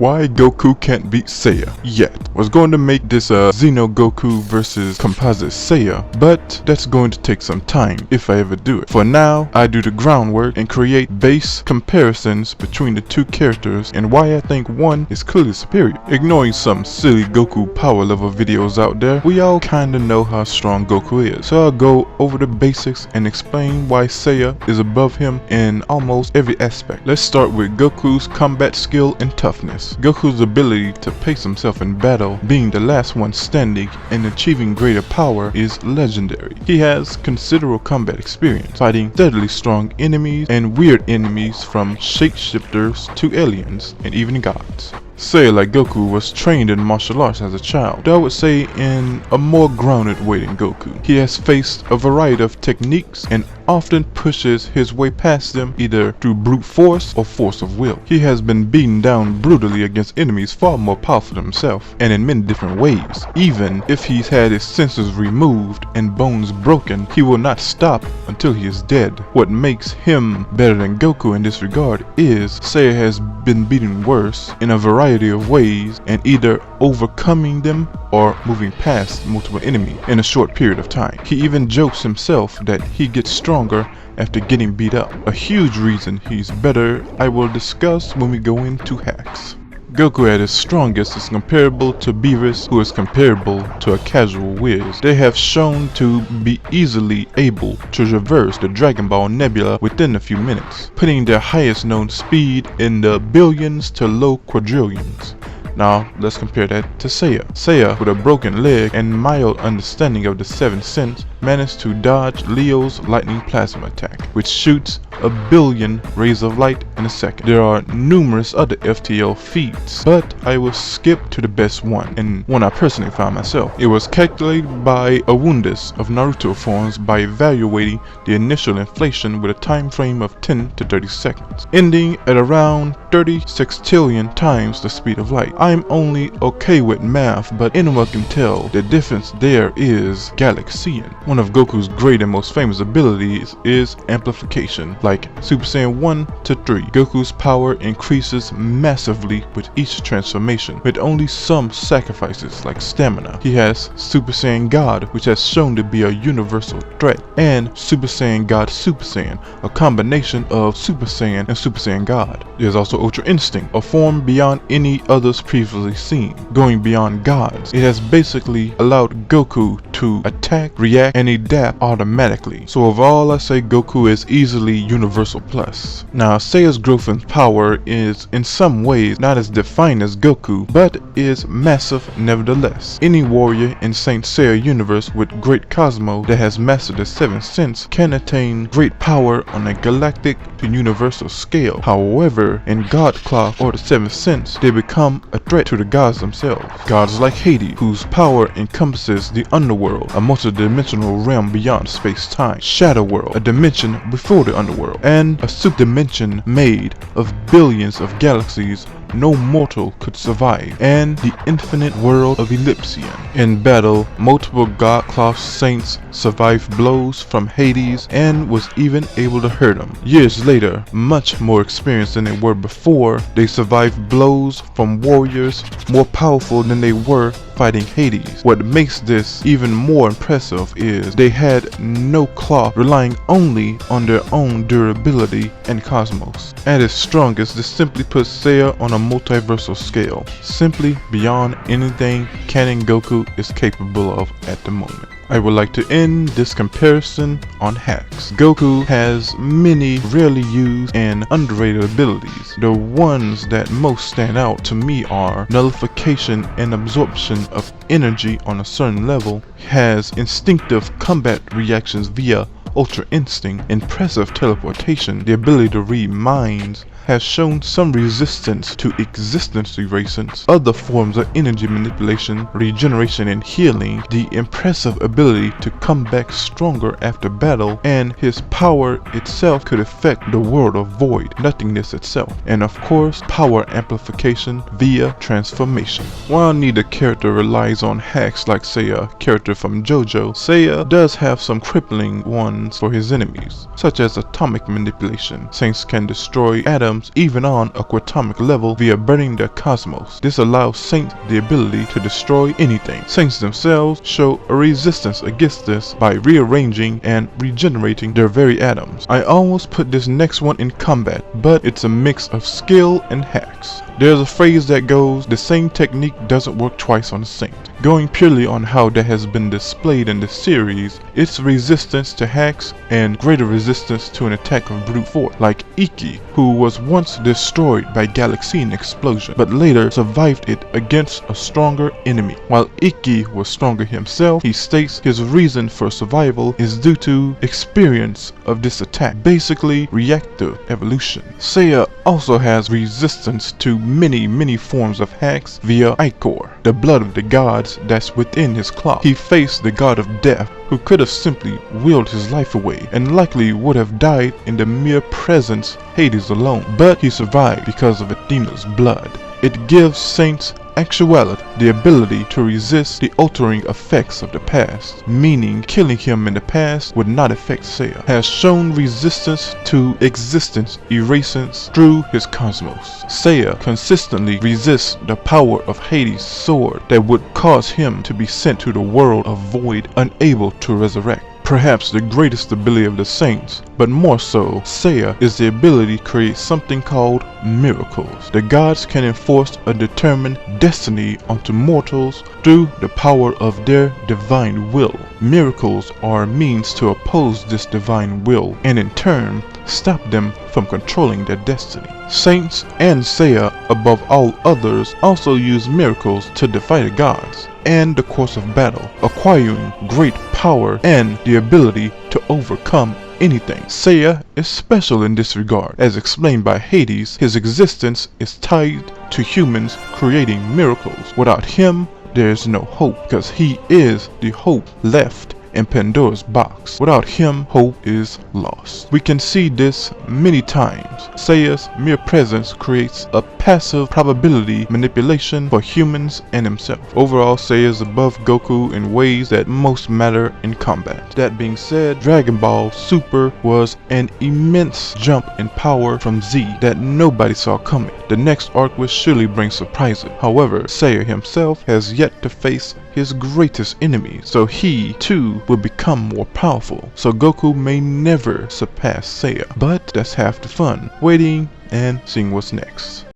Why Goku can't beat Seiya yet. Was going to make this a Xeno Goku versus Composite Seiya, but that's going to take some time if I ever do it. For now, I do the groundwork and create base comparisons between the two characters and why I think one is clearly superior. Ignoring some silly Goku power level videos out there, we all kinda know how strong Goku is. So I'll go over the basics and explain why Seiya is above him in almost every aspect. Let's start with Goku's combat skill and toughness. Goku's ability to pace himself in battle, being the last one standing and achieving greater power, is legendary. He has considerable combat experience, fighting steadily strong enemies and weird enemies from shapeshifters to aliens and even gods. Seiya, like Goku, was trained in martial arts as a child, though I would say in a more grounded way than Goku. He has faced a variety of techniques and often pushes his way past them either through brute force or force of will. He has been beaten down brutally against enemies far more powerful than himself, and in many different ways. Even if he's had his senses removed and bones broken, he will not stop until he is dead. What makes him better than Goku in this regard is Seiya has been beaten worse in a variety of ways and either overcoming them or moving past multiple enemies in a short period of time. He even jokes himself that he gets stronger after getting beat up. A huge reason he's better I will discuss when we go into hacks. Goku at his strongest is comparable to Beerus, who is comparable to a casual whiz. They have shown to be easily able to traverse the Dragon Ball Nebula within a few minutes, putting their highest known speed in the billions to low quadrillions. Now, let's compare that to Seiya. Seiya, with a broken leg and mild understanding of the seventh sense, managed to dodge Leo's lightning plasma attack, which shoots a billion rays of light in a second. There are numerous other FTL feats, but I will skip to the best one, and one I personally found myself. It was calculated by Awundis of Naruto forms by evaluating the initial inflation with a time frame of 10 to 30 seconds, ending at around 36 trillion times the speed of light. I'm only okay with math, but anyone can tell the difference there is Galaxian. One of Goku's great and most famous abilities is amplification. Like Super Saiyan 1 to 3, Goku's power increases massively with each transformation, with only some sacrifices like stamina. He has Super Saiyan God, which has shown to be a universal threat, and Super Saiyan God Super Saiyan, a combination of Super Saiyan and Super Saiyan God. There's also Ultra Instinct, a form beyond any others previously seen, going beyond gods. It has basically allowed Goku to attack, react, and adapt automatically. So overall, I say Goku is easily universal plus. Now, Seiya's growth in power is in some ways not as defined as Goku, but is massive nevertheless. Any warrior in Saint Seiya universe with great Cosmo that has mastered the seventh sense can attain great power on a galactic to universal scale. However, in God Cloth or the seventh sense, they become a threat to the gods themselves. Gods like Hades, whose power encompasses the underworld, a multi-dimensional realm beyond space-time, Shadow World, a dimension before the underworld, and a subdimension made of billions of galaxies no mortal could survive, and the infinite world of Ellipsion. In battle, multiple God-Cloth saints survived blows from Hades and was even able to hurt him. Years later, much more experienced than they were before, they survived blows from warriors more powerful than they were fighting Hades. What makes this even more impressive is they had no cloth, relying only on their own durability and cosmos. At its strongest, this simply puts Seiya on a multiversal scale, simply beyond anything canon Goku is capable of at the moment. I would like to end this comparison on hacks. Goku has many rarely used and underrated abilities. The ones that most stand out to me are nullification and absorption of energy on a certain level, has instinctive combat reactions via Ultra Instinct, impressive teleportation, the ability to read minds, has shown some resistance to existence erasance, other forms of energy manipulation, regeneration and healing, the impressive ability to come back stronger after battle, and his power itself could affect the world of void, nothingness itself, and of course power amplification via transformation. While neither character relies on hacks like say a character from JoJo, Seiya does have some crippling ones weapons for his enemies, such as atomic manipulation. Saints can destroy atoms even on a quantumic level via burning their cosmos. This allows Saints the ability to destroy anything. Saints themselves show a resistance against this by rearranging and regenerating their very atoms. I almost put this next one in combat, but it's a mix of skill and hacks. There's a phrase that goes, the same technique doesn't work twice on a Saint. Going purely on how that has been displayed in the series, its resistance to hacks and greater resistance to an attack of brute force, like Iki, who was once destroyed by Galaxian explosion, but later survived it against a stronger enemy. While Iki was stronger himself, he states his reason for survival is due to experience of this attack, basically reactive evolution. Seiya also has resistance to many forms of hacks via Ichor, the blood of the gods that's within his claw. He faced the god of death, who could have simply willed his life away and likely would have died in the mere presence Hades alone, but he survived because of Athena's blood. It gives Saints actuality, the ability to resist the altering effects of the past, meaning killing him in the past would not affect Seiya. Has shown resistance to existence erasance through his cosmos. Seiya consistently resists the power of Hades' sword that would cause him to be sent to the world of void, unable to resurrect. Perhaps the greatest ability of the Saints, but more so, Seiya is the ability to create something called miracles. The gods can enforce a determined destiny onto mortals through the power of their divine will. Miracles are a means to oppose this divine will, and in turn, stop them from controlling their destiny. Saints and Seiya, above all others, also use miracles to defy the gods and the course of battle, acquiring great power and the ability to overcome anything. Seiya is special in this regard. As explained by Hades, his existence is tied to humans creating miracles. Without him, there is no hope, because he is the hope left in Pandora's box. Without him, hope is lost. We can see this many times. Seiya's mere presence creates a passive probability manipulation for humans and himself. Overall, Seiya is above Goku in ways that most matter in combat. That being said, Dragon Ball Super was an immense jump in power from Z that nobody saw coming. The next arc will surely bring surprises. However, Seiya himself has yet to face his greatest enemy, so he too will become more powerful. So Goku may never surpass Seiya, but that's half the fun, waiting and seeing what's next.